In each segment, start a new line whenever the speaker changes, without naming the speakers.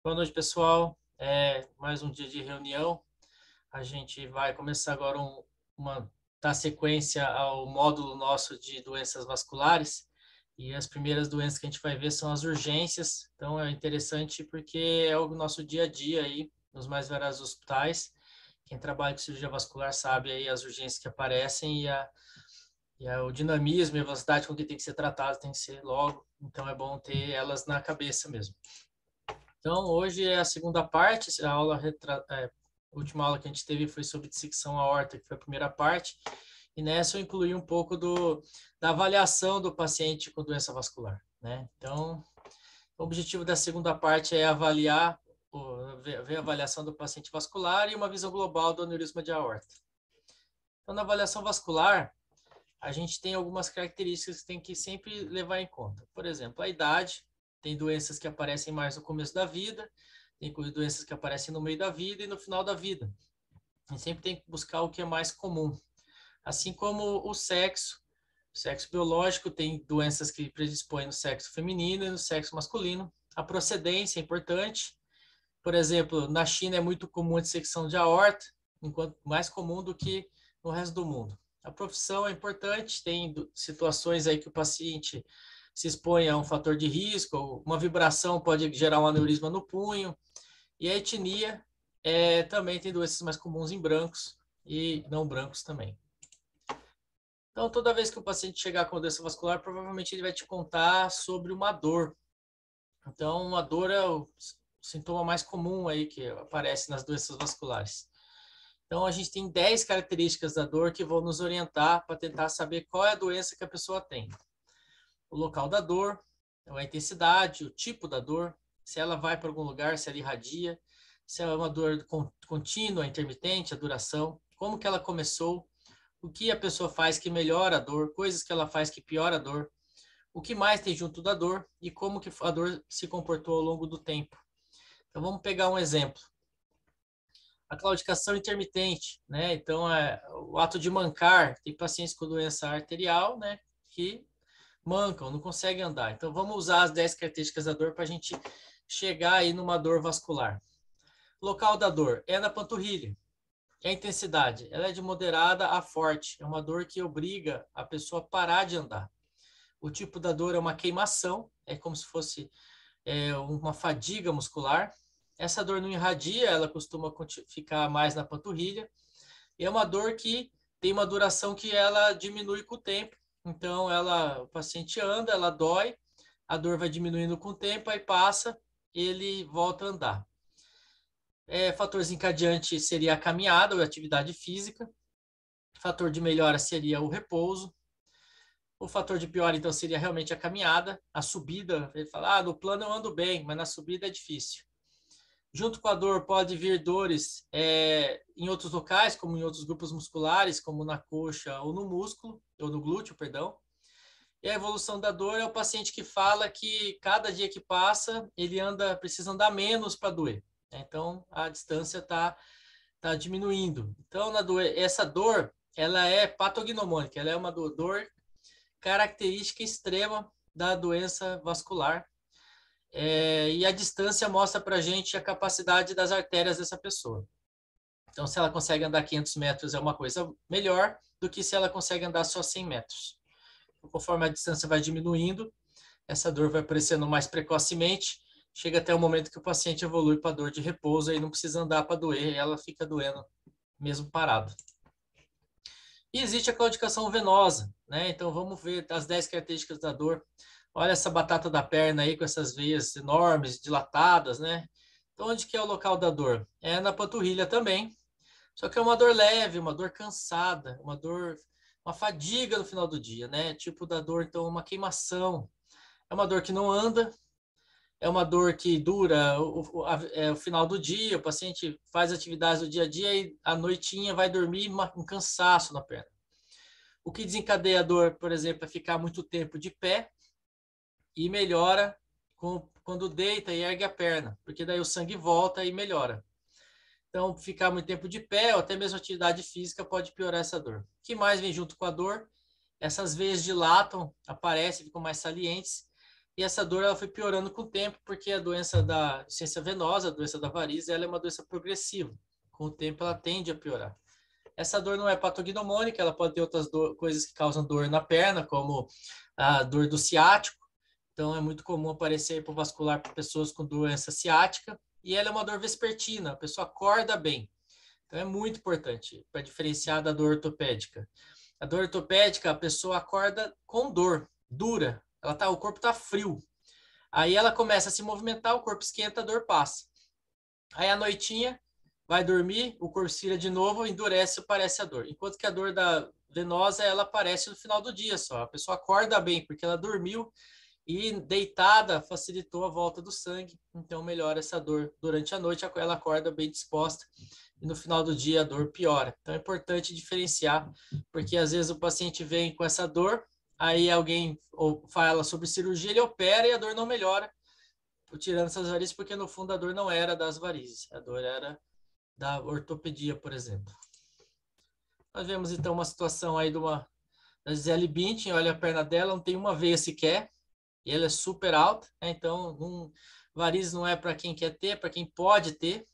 Boa noite, pessoal. Mais um dia de reunião. A gente vai começar agora dar sequência ao módulo nosso de doenças vasculares. E as primeiras doenças que a gente vai ver são as urgências. Então, é interessante porque é o nosso dia a dia aí, nos mais variados hospitais. Quem trabalha com cirurgia vascular sabe aí as urgências que aparecem o dinamismo e a velocidade com que tem que ser tratado tem que ser logo. Então, é bom ter elas na cabeça mesmo. Então, hoje é a segunda parte, a última aula que a gente teve foi sobre dissecção aórtica, que foi a primeira parte, e nessa eu incluí um pouco da avaliação do paciente com doença vascular, né? Então, o objetivo da segunda parte é ver a avaliação do paciente vascular e uma visão global do aneurisma de aorta. Então, na avaliação vascular, a gente tem algumas características que tem que sempre levar em conta. Por exemplo, a idade, tem doenças que aparecem mais no começo da vida, tem doenças que aparecem no meio da vida e no final da vida. A gente sempre tem que buscar o que é mais comum. Assim como o sexo biológico tem doenças que predispõem no sexo feminino e no sexo masculino. A procedência é importante. Por exemplo, na China é muito comum a dissecção de aorta, enquanto mais comum do que no resto do mundo. A profissão é importante, tem situações aí que o paciente se expõe a um fator de risco, uma vibração pode gerar um aneurisma no punho, e a etnia também tem doenças mais comuns em brancos e não brancos também. Então, toda vez que o paciente chegar com doença vascular, provavelmente ele vai te contar sobre uma dor. Então, uma dor é o sintoma mais comum aí que aparece nas doenças vasculares. Então, a gente tem 10 características da dor que vão nos orientar para tentar saber qual é a doença que a pessoa tem. O local da dor, a intensidade, o tipo da dor, se ela vai para algum lugar, se ela irradia, se é uma dor contínua, intermitente, a duração, como que ela começou, o que a pessoa faz que melhora a dor, coisas que ela faz que piora a dor, o que mais tem junto da dor e como que a dor se comportou ao longo do tempo. Então, vamos pegar um exemplo. A claudicação intermitente, né? Então, o ato de mancar, tem pacientes com doença arterial, né? Que mancam, não conseguem andar. Então, vamos usar as 10 características da dor para a gente chegar aí numa dor vascular. O local da dor é na panturrilha. A intensidade, ela é de moderada a forte. É uma dor que obriga a pessoa a parar de andar. O tipo da dor é uma queimação, é como se fosse uma fadiga muscular. Essa dor não irradia, ela costuma ficar mais na panturrilha. E é uma dor que tem uma duração que ela diminui com o tempo. Então, o paciente anda, ela dói, a dor vai diminuindo com o tempo, aí passa, ele volta a andar. Fator desencadeante seria a caminhada ou a atividade física. Fator de melhora seria o repouso. O fator de piora, então, seria realmente a caminhada, a subida. Ele fala, no plano eu ando bem, mas na subida é difícil. Junto com a dor pode vir dores em outros locais, como em outros grupos musculares, como na coxa ou no músculo, ou no glúteo, perdão. E a evolução da dor é o paciente que fala que cada dia que passa, ele precisa andar menos para doer. Então, a distância tá diminuindo. Então, essa dor, ela é patognomônica, ela é uma dor característica extrema da doença vascular. E a distância mostra para a gente a capacidade das artérias dessa pessoa. Então, se ela consegue andar 500 metros, é uma coisa melhor do que se ela consegue andar só 100 metros. Então, conforme a distância vai diminuindo, essa dor vai aparecendo mais precocemente, chega até o momento que o paciente evolui para dor de repouso e não precisa andar para doer, ela fica doendo mesmo parado. E existe a claudicação venosa, né? Então, vamos ver as 10 características da dor. Olha essa batata da perna aí com essas veias enormes, dilatadas, né? Então, onde que é o local da dor? É na panturrilha também. Só que é uma dor leve, uma dor cansada, uma fadiga no final do dia, né? Tipo da dor, então, uma queimação. É uma dor que não anda, é uma dor que dura o final do dia, o paciente faz atividades do dia a dia e à noitinha vai dormir um cansaço na perna. O que desencadeia a dor, por exemplo, é ficar muito tempo de pé e melhora quando deita e ergue a perna, porque daí o sangue volta e melhora. Então, ficar muito tempo de pé ou até mesmo atividade física pode piorar essa dor. O que mais vem junto com a dor? Essas veias dilatam, aparecem, ficam mais salientes. e essa dor ela foi piorando com o tempo, porque a doença da insuficiência venosa, a doença da varize, ela é uma doença progressiva. Com o tempo ela tende a piorar. Essa dor não é patognomônica, ela pode ter outras coisas que causam dor na perna, como a dor do ciático. Então, é muito comum aparecer hipovascular para pessoas com doença ciática. E ela é uma dor vespertina, a pessoa acorda bem. Então, é muito importante para diferenciar da dor ortopédica. A dor ortopédica, a pessoa acorda com dor, dura. O corpo está frio. Aí ela começa a se movimentar, o corpo esquenta, a dor passa. Aí à noitinha, vai dormir, o corpo esfria de novo, endurece, parece a dor. Enquanto que a dor da venosa, ela aparece no final do dia só. A pessoa acorda bem, porque ela dormiu e deitada facilitou a volta do sangue, então melhora essa dor. Durante a noite, ela acorda bem disposta e no final do dia a dor piora. Então é importante diferenciar, porque às vezes o paciente vem com essa dor, aí alguém fala sobre cirurgia, ele opera e a dor não melhora, tirando essas varizes, porque no fundo a dor não era das varizes, a dor era da ortopedia, por exemplo. Nós vemos então uma situação aí da Gisele Bündchen, olha a perna dela, não tem uma veia sequer, e ela é super alta, né? Então varizes não é para quem quer ter, é para quem pode ter.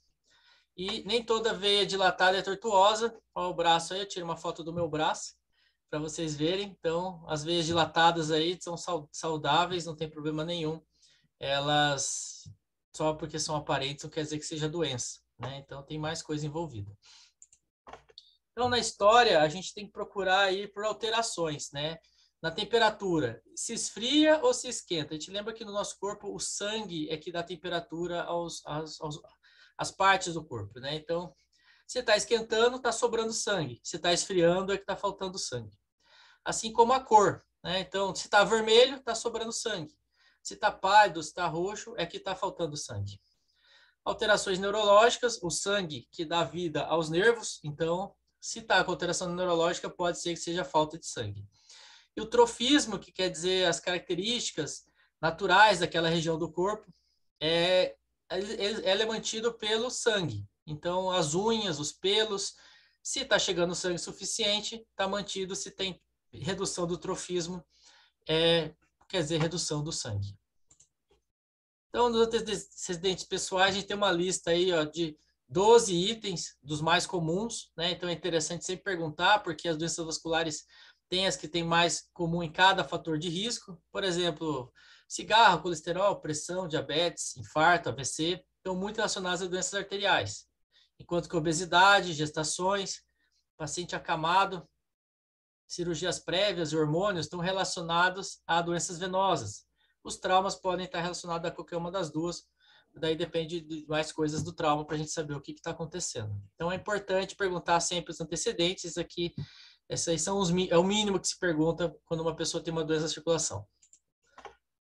E nem toda veia dilatada é tortuosa. Olha o braço aí, eu tiro uma foto do meu braço para vocês verem. Então, as veias dilatadas aí são saudáveis, não tem problema nenhum. Elas, só porque são aparentes, não quer dizer que seja doença, né? Então, tem mais coisa envolvida. Então, na história, a gente tem que procurar ir por alterações, né? Na temperatura, se esfria ou se esquenta? A gente lembra que no nosso corpo o sangue é que dá temperatura às partes do corpo, né? Então, se está esquentando, está sobrando sangue. Se está esfriando, é que está faltando sangue. Assim como a cor, né? Então, se está vermelho, está sobrando sangue. Se está pálido, se está roxo, é que está faltando sangue. Alterações neurológicas, o sangue que dá vida aos nervos. Então, se está com alteração neurológica, pode ser que seja falta de sangue. E o trofismo, que quer dizer as características naturais daquela região do corpo, ela é mantido pelo sangue. Então, as unhas, os pelos, se está chegando sangue suficiente, está mantido. Se tem redução do trofismo, quer dizer redução do sangue. Então, nos antecedentes pessoais, a gente tem uma lista aí, ó, de 12 itens dos mais comuns, né? Então, é interessante sempre perguntar, porque as doenças vasculares têm as que têm mais comum em cada fator de risco. Por exemplo, cigarro, colesterol, pressão, diabetes, infarto, AVC, estão muito relacionadas a doenças arteriais. Enquanto que obesidade, gestações, paciente acamado, cirurgias prévias e hormônios estão relacionados a doenças venosas. Os traumas podem estar relacionados a qualquer uma das duas, daí depende de mais coisas do trauma para a gente saber o que está acontecendo. Então é importante perguntar sempre os antecedentes aqui. Esses aí são é o mínimo que se pergunta quando uma pessoa tem uma doença da circulação.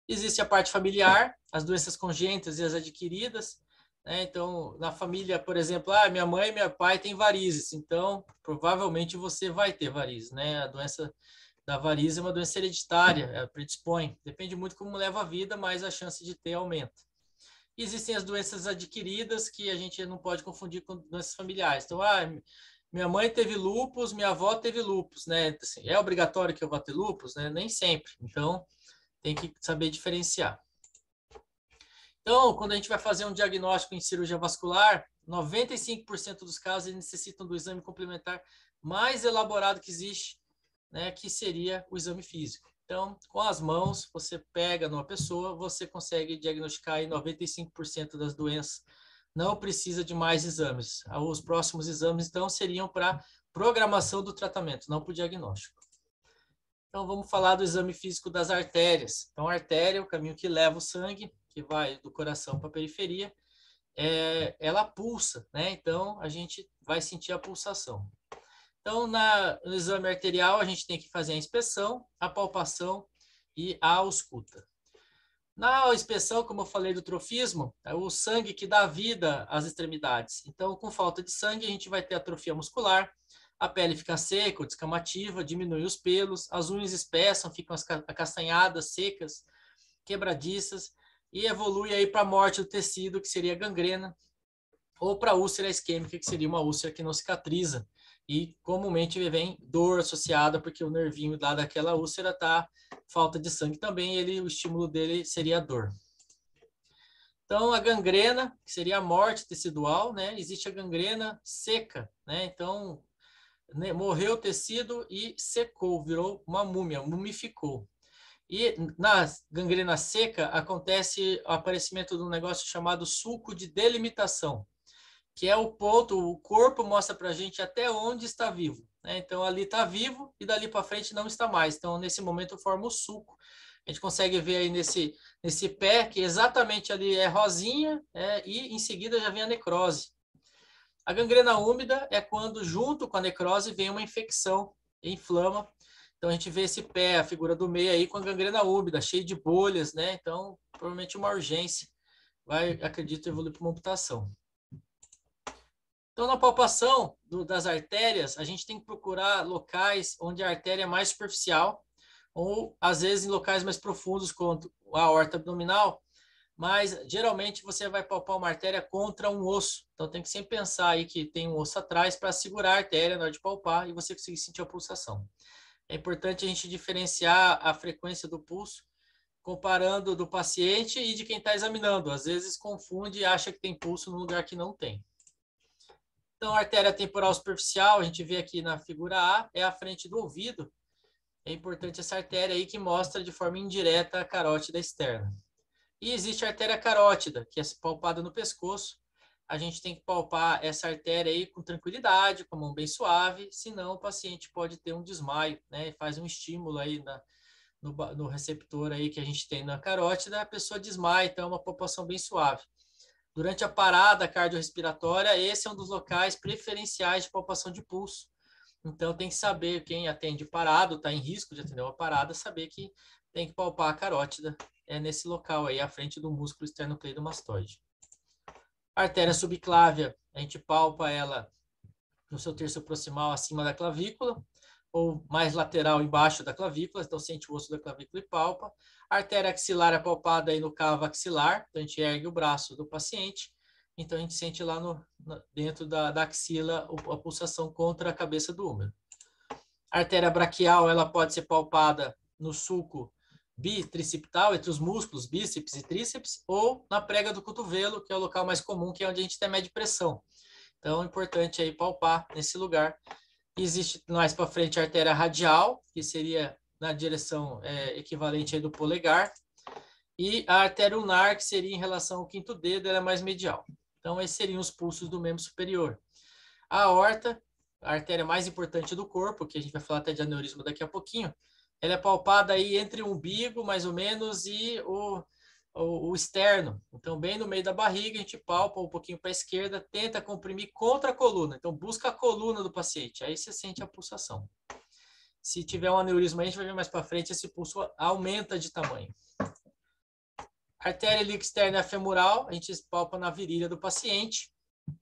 Existe a parte familiar, as doenças congênitas e as adquiridas. Né? Então, na família, por exemplo, minha mãe e meu pai têm varizes, então provavelmente você vai ter varizes. Né? A doença da varize é uma doença hereditária, ela predispõe. Depende muito como leva a vida, mas a chance de ter aumenta. E existem as doenças adquiridas que a gente não pode confundir com doenças familiares. Então, minha mãe teve lúpus, minha avó teve lúpus, né? Assim, é obrigatório que eu vá ter lúpus, né? Nem sempre. Então, tem que saber diferenciar. Então, quando a gente vai fazer um diagnóstico em cirurgia vascular, 95% dos casos necessitam do exame complementar mais elaborado que existe, né, que seria o exame físico. Então, com as mãos, você pega numa pessoa, você consegue diagnosticar aí 95% das doenças. Não precisa de mais exames. Os próximos exames, então, seriam para programação do tratamento, não para o diagnóstico. Então, vamos falar do exame físico das artérias. Então, a artéria é o caminho que leva o sangue, que vai do coração para a periferia, ela pulsa, né? Então, a gente vai sentir a pulsação. Então, no exame arterial, a gente tem que fazer a inspeção, a palpação e a ausculta. Na inspeção, como eu falei do trofismo, é o sangue que dá vida às extremidades. Então, com falta de sangue, a gente vai ter atrofia muscular, a pele fica seca ou descamativa, diminui os pelos, as unhas espessam, ficam acastanhadas, secas, quebradiças, e evolui aí para a morte do tecido, que seria gangrena, ou para a úlcera isquêmica, que seria uma úlcera que não cicatriza, E comumente vem dor associada, porque o nervinho lá daquela úlcera tá falta de sangue também, o estímulo dele seria a dor. Então, a gangrena, que seria a morte tecidual, né? Existe a gangrena seca, né? Então, né, morreu o tecido e secou, virou uma múmia, mumificou. E na gangrena seca acontece o aparecimento de um negócio chamado sulco de delimitação, que é o ponto, o corpo mostra para a gente até onde está vivo, né? Então, ali está vivo e dali para frente não está mais. Então, nesse momento, forma o sulco. A gente consegue ver aí nesse pé que exatamente ali é rosinha, e em seguida já vem a necrose. A gangrena úmida é quando, junto com a necrose, vem uma infecção e inflama. Então, a gente vê esse pé, a figura do meio aí, com a gangrena úmida, cheio de bolhas, né? Então, provavelmente uma urgência. Vai, acredito, evoluir para uma amputação. Então, na palpação das artérias, a gente tem que procurar locais onde a artéria é mais superficial, ou às vezes em locais mais profundos, como a aorta abdominal, mas geralmente você vai palpar uma artéria contra um osso. Então tem que sempre pensar aí que tem um osso atrás para segurar a artéria na hora de palpar e você conseguir sentir a pulsação. É importante a gente diferenciar a frequência do pulso comparando do paciente e de quem está examinando. Às vezes confunde e acha que tem pulso no lugar que não tem. Então, a artéria temporal superficial, a gente vê aqui na figura A, é a frente do ouvido. É importante essa artéria aí que mostra de forma indireta a carótida externa. E existe a artéria carótida, que é palpada no pescoço. A gente tem que palpar essa artéria aí com tranquilidade, com a mão bem suave, senão o paciente pode ter um desmaio, né? E faz um estímulo aí no receptor aí que a gente tem na carótida, a pessoa desmaia, então é uma palpação bem suave. Durante a parada cardiorrespiratória, esse é um dos locais preferenciais de palpação de pulso. Então, tem que saber, quem atende parado, está em risco de atender uma parada, saber que tem que palpar a carótida nesse local aí, à frente do músculo esternocleidomastoide. A artéria subclávia, a gente palpa ela no seu terço proximal acima da clavícula, ou mais lateral embaixo da clavícula, então sente o osso da clavícula e palpa. A artéria axilar é palpada aí no cavo axilar, então a gente ergue o braço do paciente, então a gente sente lá dentro da axila a pulsação contra a cabeça do húmero. A artéria braquial, ela pode ser palpada no sulco bitricipital, entre os músculos bíceps e tríceps, ou na prega do cotovelo, que é o local mais comum, que é onde a gente tem mede pressão. Então, é importante aí palpar nesse lugar. Existe mais para frente a artéria radial, que seria na direção equivalente aí do polegar, e a artéria ulnar, que seria em relação ao quinto dedo, ela é mais medial. Então, esses seriam os pulsos do membro superior. A aorta, a artéria mais importante do corpo, que a gente vai falar até de aneurisma daqui a pouquinho, ela é palpada aí entre o umbigo, mais ou menos, e o externo. Então, bem no meio da barriga, a gente palpa um pouquinho para a esquerda, tenta comprimir contra a coluna. Então, busca a coluna do paciente, aí você sente a pulsação. Se tiver um aneurisma, a gente vai ver mais para frente, esse pulso aumenta de tamanho. A artéria ilíaca externa é femoral, a gente palpa na virilha do paciente.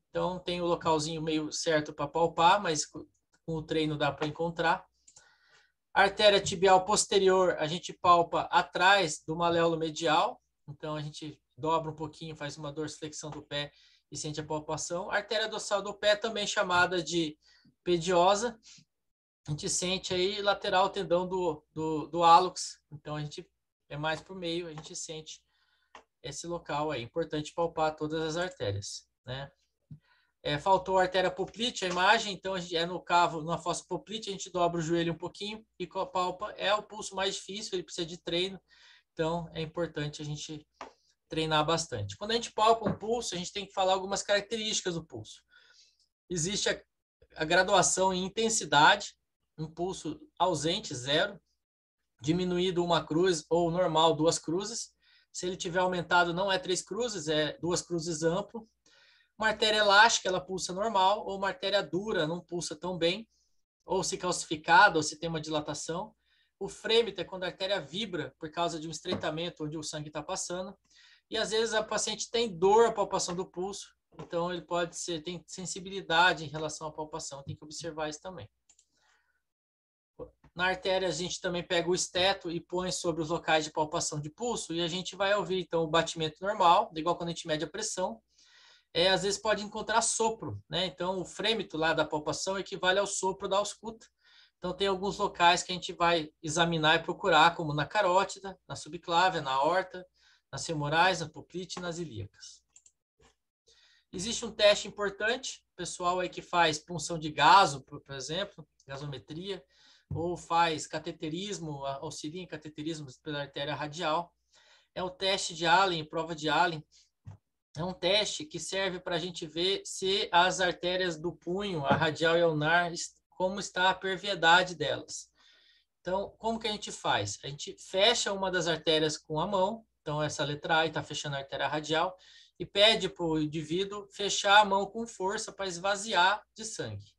Então, tem o localzinho meio certo para palpar, mas com o treino dá para encontrar. A artéria tibial posterior, a gente palpa atrás do maléolo medial. Então, a gente dobra um pouquinho, faz uma dorsiflexão do pé e sente a palpação. A artéria dorsal do pé, também chamada de pediosa. A gente sente aí lateral tendão do hálux. Então, a gente é mais para o meio, a gente sente esse local aí. Importante palpar todas as artérias, né? Faltou a artéria poplite, a imagem, então a gente no cavo, na fossa poplite, a gente dobra o joelho um pouquinho e palpa. É o pulso mais difícil, ele precisa de treino, então é importante a gente treinar bastante. Quando a gente palpa um pulso, a gente tem que falar algumas características do pulso. Existe a graduação em intensidade, um pulso ausente, 0, diminuído 1 cruz ou normal 2 cruzes. Se ele tiver aumentado, não é 3 cruzes, é 2 cruzes amplo. Uma artéria elástica, ela pulsa normal, ou uma artéria dura, não pulsa tão bem, ou se calcificada, ou se tem uma dilatação. O frêmito é quando a artéria vibra por causa de um estreitamento onde o sangue está passando. E às vezes a paciente tem dor à palpação do pulso, então ele tem sensibilidade em relação à palpação, tem que observar isso também. Na artéria, a gente também pega o esteto e põe sobre os locais de palpação de pulso, e a gente vai ouvir, então, o batimento normal, igual quando a gente mede a pressão. às vezes pode encontrar sopro, né? Então, o frêmito lá da palpação equivale ao sopro da ausculta. Então, tem alguns locais que a gente vai examinar e procurar, como na carótida, na subclávia, na aorta, nas femorais, na poplite e nas ilíacas. Existe um teste importante, pessoal aí que faz punção de gaso, por exemplo, gasometria, ou faz cateterismo, auxilia em cateterismo pela artéria radial. É o teste de Allen, prova de Allen. É um teste que serve para a gente ver se as artérias do punho, a radial e a ulnar, como está a perviedade delas. Então, como que a gente faz? A gente fecha uma das artérias com a mão, então essa letra A está fechando a artéria radial, e pede para o indivíduo fechar a mão com força para esvaziar de sangue.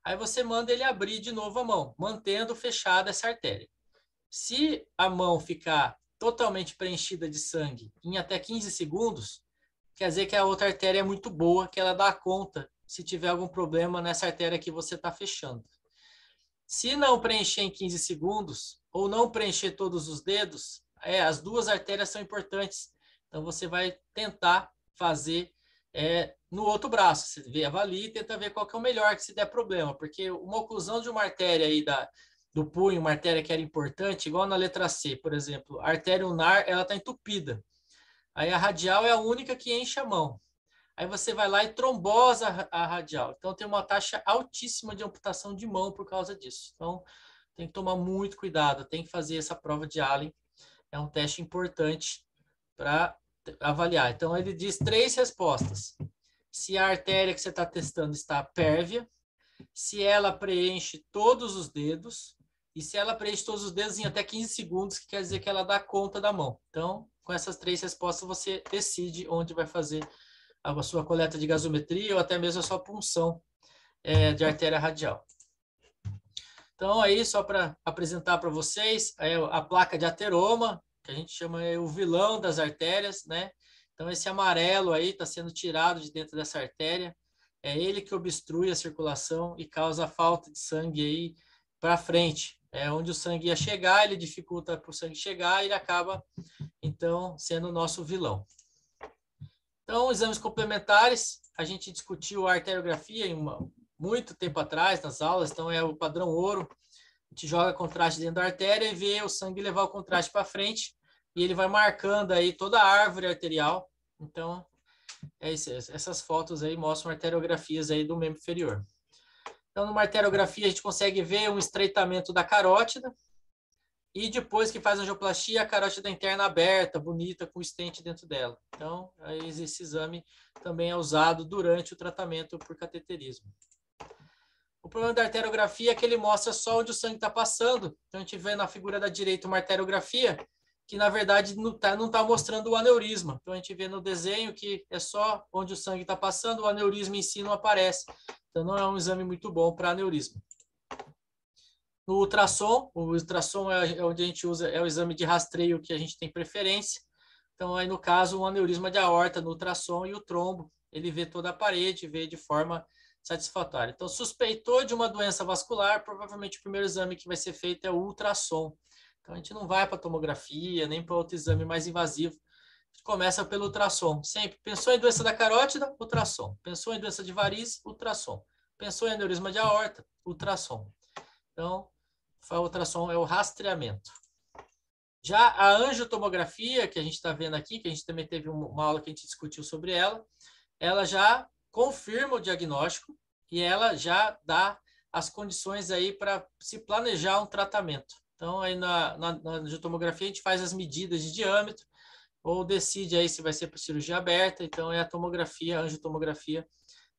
Aí você manda ele abrir de novo a mão, mantendo fechada essa artéria. Se a mão ficar totalmente preenchida de sangue em até 15 segundos, quer dizer que a outra artéria é muito boa, que ela dá conta se tiver algum problema nessa artéria que você está fechando. Se não preencher em 15 segundos, ou não preencher todos os dedos, as duas artérias são importantes. Então, você vai tentar fazer no outro braço. Você vê, avalia e tenta ver qual que é o melhor que se der problema. Porque uma oclusão de uma artéria aí do punho, uma artéria que era importante, igual na letra C, por exemplo, a artéria ulnar, ela está entupida. Aí a radial é a única que enche a mão. Aí você vai lá e trombosa a radial. Então tem uma taxa altíssima de amputação de mão por causa disso. Então tem que tomar muito cuidado, tem que fazer essa prova de Allen. É um teste importante para avaliar. Então ele diz 3 respostas. Se a artéria que você está testando está pérvia, se ela preenche todos os dedos e se ela preenche todos os dedos em até 15 segundos, que quer dizer que ela dá conta da mão. Então, com essas 3 respostas, você decide onde vai fazer a sua coleta de gasometria ou até mesmo a sua punção de artéria radial. Então, aí, só para apresentar para vocês, a placa de ateroma, que a gente chama o vilão das artérias, né? Então, esse amarelo aí está sendo tirado de dentro dessa artéria. É ele que obstrui a circulação e causa falta de sangue aí para frente. É onde o sangue ia chegar, ele dificulta para o sangue chegar e ele acaba, então, sendo o nosso vilão. Então, exames complementares, a gente discutiu a arteriografia muito tempo atrás nas aulas, então é o padrão ouro. A gente joga contraste dentro da artéria e vê o sangue levar o contraste para frente e ele vai marcando aí toda a árvore arterial. Então, essas fotos aí mostram arteriografias aí do membro inferior. Então, numa arteriografia, a gente consegue ver um estreitamento da carótida, e depois que faz a angioplastia, a carótida interna aberta, bonita, com estente dentro dela. Então, esse exame também é usado durante o tratamento por cateterismo. O problema da arteriografia é que ele mostra só onde o sangue está passando. Então, a gente vê na figura da direita uma arteriografia que, na verdade, não tá mostrando o aneurisma. Então, a gente vê no desenho que é só onde o sangue está passando, o aneurisma em si não aparece. Então, não é um exame muito bom para aneurisma. No ultrassom, o ultrassom é onde a gente usa, é o exame de rastreio que a gente tem preferência. Então, aí no caso, um aneurisma de aorta no ultrassom e o trombo, ele vê toda a parede, vê de forma satisfatória. Então, suspeitou de uma doença vascular, provavelmente o primeiro exame que vai ser feito é o ultrassom. Então, a gente não vai para tomografia, nem para outro exame mais invasivo. A gente começa pelo ultrassom. Sempre pensou em doença da carótida, ultrassom. Pensou em doença de varizes, ultrassom. Pensou em aneurisma de aorta, ultrassom. Então, o ultrassom é o rastreamento. Já a angiotomografia, que a gente está vendo aqui, que a gente também teve uma aula que a gente discutiu sobre ela já confirma o diagnóstico e ela já dá as condições aí para se planejar um tratamento. Então, aí na angiotomografia, a gente faz as medidas de diâmetro ou decide aí se vai ser por cirurgia aberta. Então, é a tomografia, a angiotomografia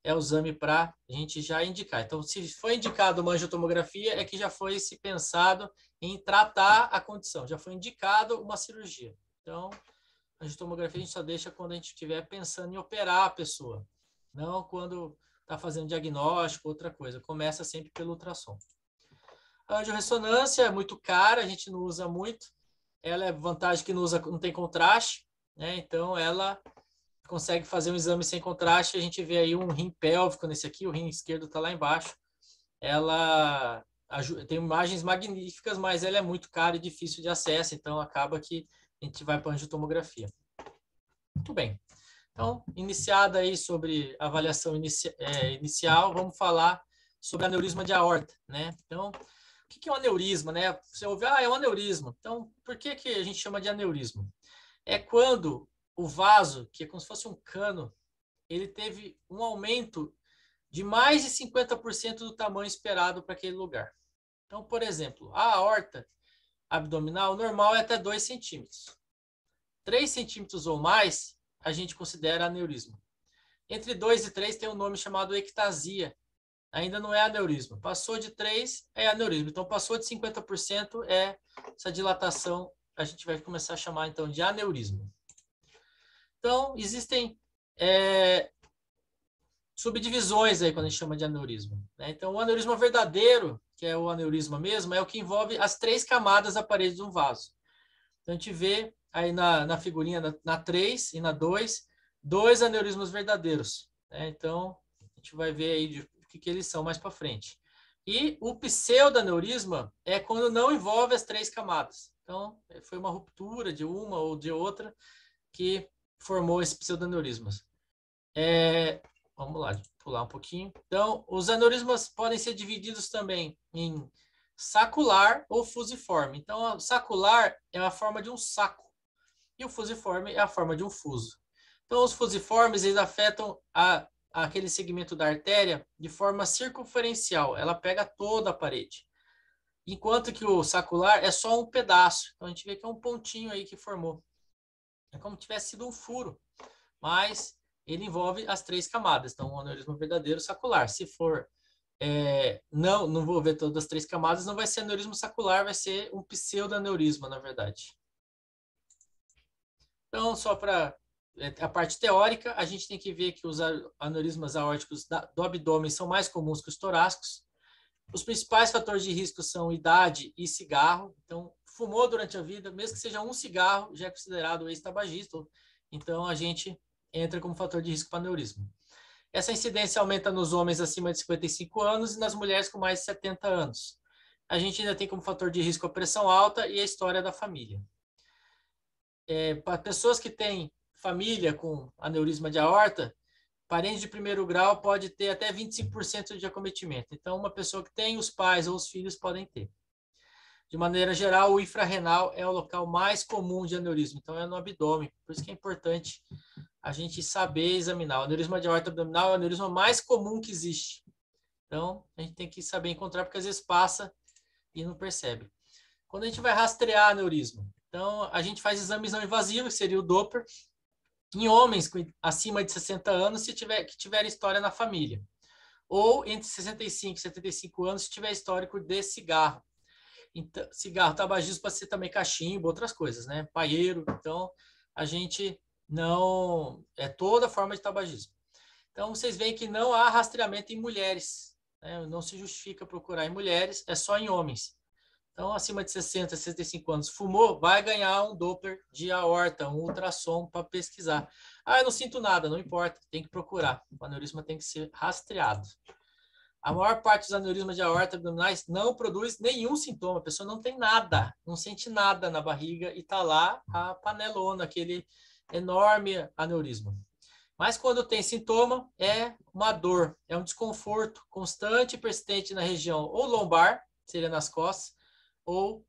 é o exame para a gente já indicar. Então, se foi indicado uma angiotomografia, é que já foi se pensado em tratar a condição, já foi indicado uma cirurgia. Então, a angiotomografia a gente só deixa quando a gente estiver pensando em operar a pessoa, não quando está fazendo diagnóstico, outra coisa. Começa sempre pelo ultrassom. A angiorressonância é muito cara, a gente não usa muito. Ela é vantagem que não tem contraste, né? Então, ela consegue fazer um exame sem contraste. A gente vê aí um rim pélvico nesse aqui, o rim esquerdo está lá embaixo. Ela tem imagens magníficas, mas ela é muito cara e difícil de acesso, então acaba que a gente vai para a angiotomografia. Muito bem. Então, iniciada aí sobre avaliação inicial, vamos falar sobre aneurisma de aorta, né? Então, o que é um aneurisma, né? Você ouve, é um aneurisma. Então, por que a gente chama de aneurisma? É quando o vaso, que é como se fosse um cano, ele teve um aumento de mais de 50% do tamanho esperado para aquele lugar. Então, por exemplo, a aorta abdominal normal é até 2 centímetros. 3 centímetros ou mais, a gente considera aneurisma. Entre 2 e 3 tem um nome chamado ectasia. Ainda não é aneurisma. Passou de 3 é aneurisma. Então, passou de 50% é essa dilatação, a gente vai começar a chamar então de aneurisma. Então, existem subdivisões aí quando a gente chama de aneurisma, né? Então, o aneurisma verdadeiro, que é o aneurisma mesmo, é o que envolve as 3 camadas da parede de um vaso. Então, a gente vê aí na figurinha, na 3 e na 2, 2 aneurismas verdadeiros, né? Então, a gente vai ver aí o que eles são mais para frente. E o pseudaneurisma é quando não envolve as 3 camadas. Então, foi uma ruptura de uma ou de outra que formou esse pseudaneurisma. Vamos lá, pular um pouquinho. Então, os aneurismas podem ser divididos também em sacular ou fusiforme. Então, o sacular é a forma de um saco e o fusiforme é a forma de um fuso. Então, os fusiformes eles afetam aquele segmento da artéria de forma circunferencial. Ela pega toda a parede. Enquanto que o sacular é só um pedaço. Então, a gente vê que é um pontinho aí que formou. É como se tivesse sido um furo, mas ele envolve as 3 camadas. Então, um aneurisma verdadeiro sacular. Se for não envolver todas as 3 camadas, não vai ser aneurisma sacular, vai ser um pseudoaneurisma, na verdade. Então, só para a parte teórica, a gente tem que ver que os aneurismas aórticos do abdômen são mais comuns que os torácicos. Os principais fatores de risco são idade e cigarro. Então, fumou durante a vida, mesmo que seja um cigarro, já é considerado ex-tabagista. Então, a gente entra como fator de risco para aneurisma. Essa incidência aumenta nos homens acima de 55 anos e nas mulheres com mais de 70 anos. A gente ainda tem como fator de risco a pressão alta e a história da família. Para pessoas que têm família com aneurisma de aorta, parente de primeiro grau pode ter até 25% de acometimento. Então, uma pessoa que tem os pais ou os filhos podem ter. De maneira geral, o infrarrenal é o local mais comum de aneurisma, então é no abdômen. Por isso que é importante a gente saber examinar. O aneurisma de aorta abdominal é o aneurisma mais comum que existe. Então, a gente tem que saber encontrar, porque às vezes passa e não percebe. Quando a gente vai rastrear aneurisma, então a gente faz exames não invasivos, que seria o Doppler, em homens acima de 60 anos, que tiver história na família. Ou entre 65 e 75 anos, se tiver histórico de cigarro. Então, cigarro, tabagismo pode ser também cachimbo, outras coisas, né? Paieiro. Então, a gente não... É toda forma de tabagismo. Então, vocês veem que não há rastreamento em mulheres, né? Não se justifica procurar em mulheres, é só em homens. Então, acima de 60, 65 anos, fumou, vai ganhar um Doppler de aorta, um ultrassom para pesquisar. Ah, eu não sinto nada, não importa, tem que procurar. O aneurisma tem que ser rastreado. A maior parte dos aneurismas de aorta abdominais não produz nenhum sintoma. A pessoa não tem nada, não sente nada na barriga e está lá a panelona, aquele enorme aneurisma. Mas quando tem sintoma, é uma dor, é um desconforto constante e persistente na região ou lombar, seria nas costas, ou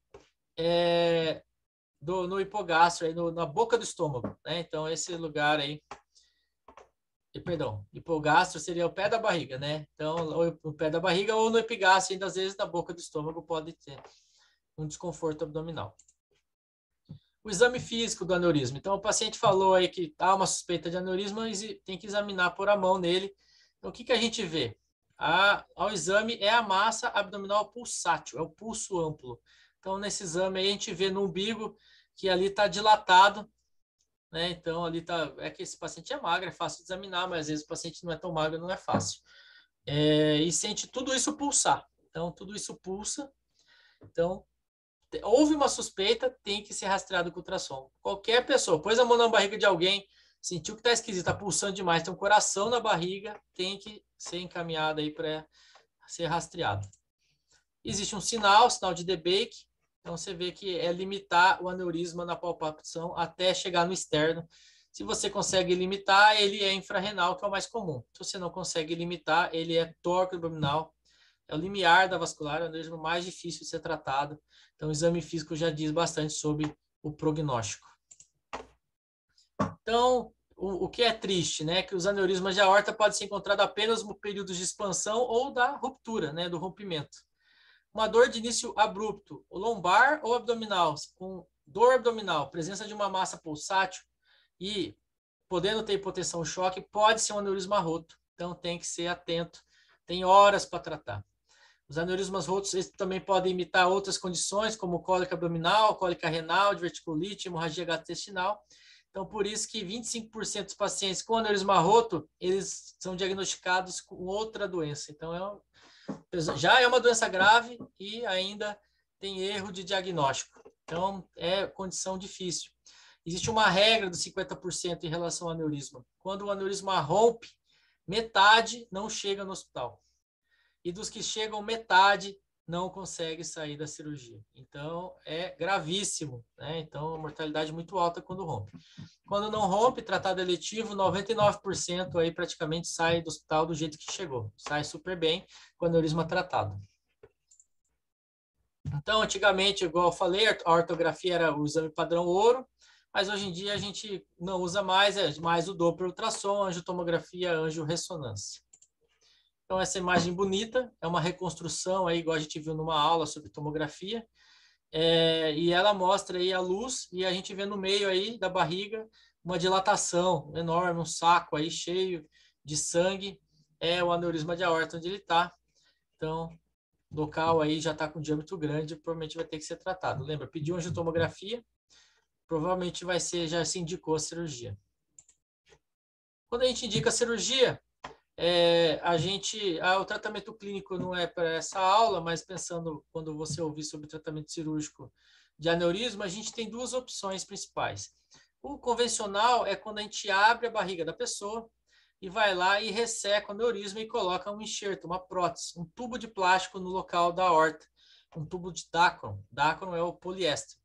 no hipogastro, aí na boca do estômago, né? Então, esse lugar aí, perdão, hipogastro seria o pé da barriga, né? Então, ou o pé da barriga ou no epigastro, ainda às vezes na boca do estômago pode ter um desconforto abdominal. O exame físico do aneurisma. Então, o paciente falou aí que há uma suspeita de aneurisma e tem que examinar por a mão nele. Então, o que a gente vê? Ao exame é a massa abdominal pulsátil, é o pulso amplo. Então, nesse exame aí, a gente vê no umbigo que ali está dilatado, né? Então, ali está... É que esse paciente é magro, é fácil de examinar, mas às vezes o paciente não é tão magro, não é fácil. E sente tudo isso pulsar. Então, tudo isso pulsa. Então, houve uma suspeita, tem que ser rastreado com ultrassom. Qualquer pessoa, pôs a mão na barriga de alguém, sentiu que está esquisito, está pulsando demais, tem um coração na barriga, tem que ser encaminhado aí para ser rastreado. Existe um sinal de DeBake, então você vê que é limitar o aneurisma na palpação até chegar no externo. Se você consegue limitar, ele é infrarrenal, que é o mais comum. Se você não consegue limitar, ele é tóraco-abdominal, é o limiar da vascular, é o aneurisma mais difícil de ser tratado. Então, o exame físico já diz bastante sobre o prognóstico. Então, o que é triste, né? Que os aneurismas de aorta podem ser encontrados apenas no período de expansão ou da ruptura, né? Do rompimento. Uma dor de início abrupto, lombar ou abdominal, com dor abdominal, presença de uma massa pulsátil e podendo ter hipotensão choque, pode ser um aneurisma roto. Então, tem que ser atento. Tem horas para tratar. Os aneurismas rotos eles também podem imitar outras condições, como cólica abdominal, cólica renal, diverticulite, hemorragia gastrointestinal. Então, por isso que 25% dos pacientes com aneurisma roto, eles são diagnosticados com outra doença. Então, já é uma doença grave e ainda tem erro de diagnóstico. Então, é condição difícil. Existe uma regra dos 50% em relação ao aneurisma. Quando o aneurisma rompe, metade não chega no hospital. E dos que chegam, metade não consegue sair da cirurgia. Então, é gravíssimo, né? Então, a mortalidade é muito alta quando rompe. Quando não rompe, tratado eletivo, 99% aí praticamente sai do hospital do jeito que chegou. Sai super bem com aneurisma tratado. Então, antigamente, igual eu falei, a ortografia era o exame padrão ouro, mas hoje em dia a gente não usa mais, é mais o Doppler ultrassom, angiotomografia, angiorressonância. Então, essa imagem bonita é uma reconstrução, aí, igual a gente viu numa aula sobre tomografia, e ela mostra aí a luz e a gente vê no meio aí da barriga uma dilatação enorme, um saco aí cheio de sangue, é o aneurisma de aorta onde ele está. Então, local aí já está com diâmetro grande, provavelmente vai ter que ser tratado. Lembra, pediu angiotomografia, provavelmente vai ser, já se indicou a cirurgia. Quando a gente indica a cirurgia, o tratamento clínico não é para essa aula, mas pensando quando você ouvir sobre tratamento cirúrgico de aneurisma, a gente tem duas opções principais. O convencional é quando a gente abre a barriga da pessoa e vai lá e resseca o aneurisma e coloca um enxerto, uma prótese, um tubo de plástico no local da aorta, um tubo de Dacron. Dacron é o poliéster.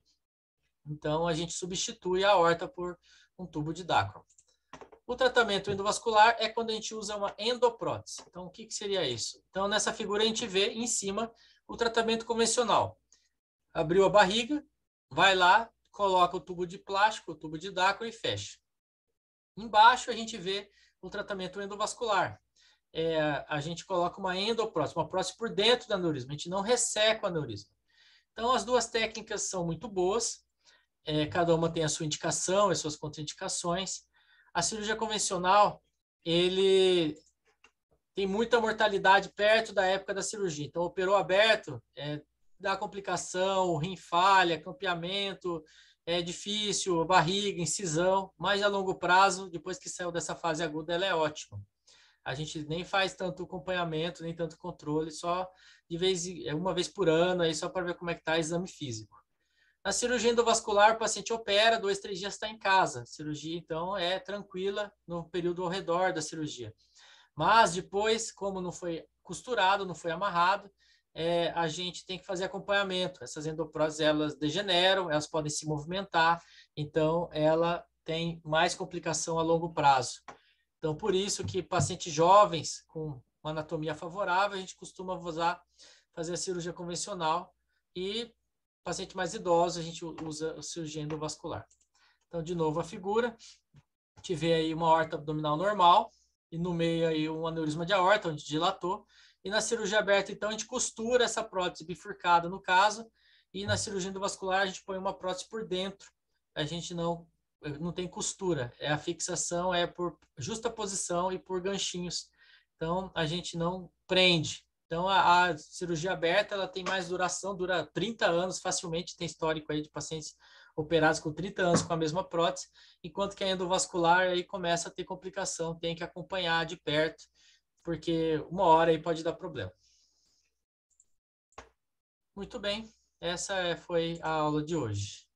Então, a gente substitui a aorta por um tubo de Dacron. O tratamento endovascular é quando a gente usa uma endoprótese. Então, o que seria isso? Então, nessa figura a gente vê em cima o tratamento convencional. Abriu a barriga, vai lá, coloca o tubo de plástico, o tubo de Dacron e fecha. Embaixo a gente vê o tratamento endovascular. A gente coloca uma endoprótese, uma prótese por dentro do aneurisma. A gente não resseca o aneurisma. Então, as duas técnicas são muito boas. Cada uma tem a sua indicação, as suas contraindicações. A cirurgia convencional, ele tem muita mortalidade perto da época da cirurgia. Então, operou aberto, dá complicação, o rim falha, campeamento, é difícil, barriga, incisão, mas a longo prazo, depois que saiu dessa fase aguda, ela é ótima. A gente nem faz tanto acompanhamento, nem tanto controle, só uma vez por ano, aí só para ver como é que está o exame físico. Na cirurgia endovascular, o paciente opera, 2, 3 dias está em casa. A cirurgia, então, é tranquila no período ao redor da cirurgia. Mas depois, como não foi costurado, não foi amarrado, a gente tem que fazer acompanhamento. Essas endopróteses, elas degeneram, elas podem se movimentar, então ela tem mais complicação a longo prazo. Então, por isso que pacientes jovens com uma anatomia favorável, a gente costuma fazer a cirurgia convencional e paciente mais idoso, a gente usa a cirurgia endovascular. Então, de novo, a figura. A gente vê aí uma aorta abdominal normal e no meio aí um aneurisma de aorta, onde dilatou. E na cirurgia aberta, então, a gente costura essa prótese bifurcada, no caso, e na cirurgia endovascular a gente põe uma prótese por dentro. A gente não tem costura, a fixação é por justa posição e por ganchinhos. Então, a gente não prende. Então, a cirurgia aberta ela tem mais duração, dura 30 anos facilmente, tem histórico aí de pacientes operados com 30 anos com a mesma prótese, enquanto que a endovascular aí começa a ter complicação, tem que acompanhar de perto, porque uma hora aí pode dar problema. Muito bem, essa foi a aula de hoje.